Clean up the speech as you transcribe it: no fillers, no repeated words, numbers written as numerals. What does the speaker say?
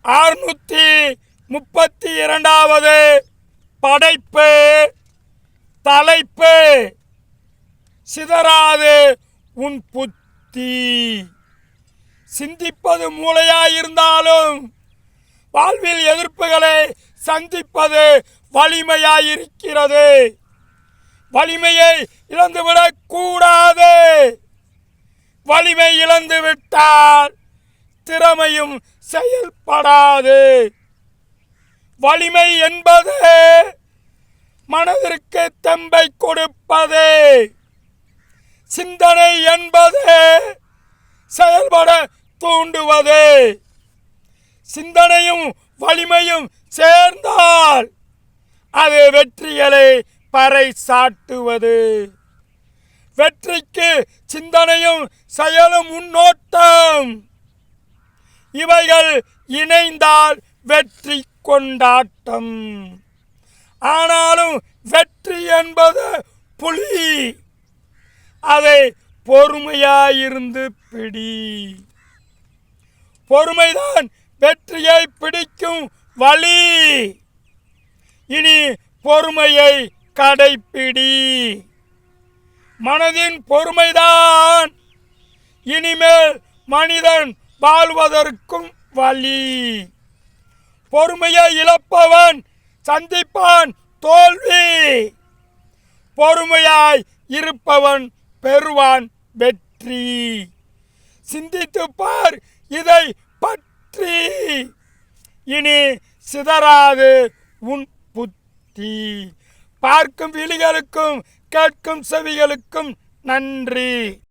632வது படைப்பு. தலைப்பு: சிதறாது உன் புத்தி. சிந்திப்பது மூளையாயிருந்தாலும் வாழ்வில் எதிர்ப்புகளை சந்திப்பது வலிமையாயிருக்கிறது. வலிமையை இழந்துவிடக் கூடாது. வலிமை இழந்துவிட்டால் திறமையும் செயல்படாது. வலிமை என்பது மனதிற்கு தெம்பை கொடுப்பது. சிந்தனை என்பது செயல்பட தூண்டுவது. சிந்தனையும் வலிமையும் சேர்ந்தால் அது வெற்றிகளை பறைசாட்டுவது. வெற்றிக்கு சிந்தனையும் செயலும் முன்னோட்டம். இவைகள் இணைந்தால் வெற்றி கொண்டாட்டம். ஆனாலும் வெற்றி என்பது புலி. அதை பொறுமையாயிருந்து பிடி. பொறுமைதான் வெற்றியை பிடிக்கும் வழி. இனி பொறுமையை கடைப்பிடி. மனதின் பொறுமைதான் இனிமேல் மனிதன் வாழ்வதற்கும் வழி. பொறுமையை இழப்பவன் சந்திப்பான் தோல்வி. பொறுமையாய் இருப்பவன் பெறுவான் வெற்றி. சிந்தித்துப் பார் இதை பற்றி. இனி சிதறாது உன் புத்தி. பார்க்கும் விழிகளுக்கும் கேட்கும் செவிகளுக்கும் நன்றி.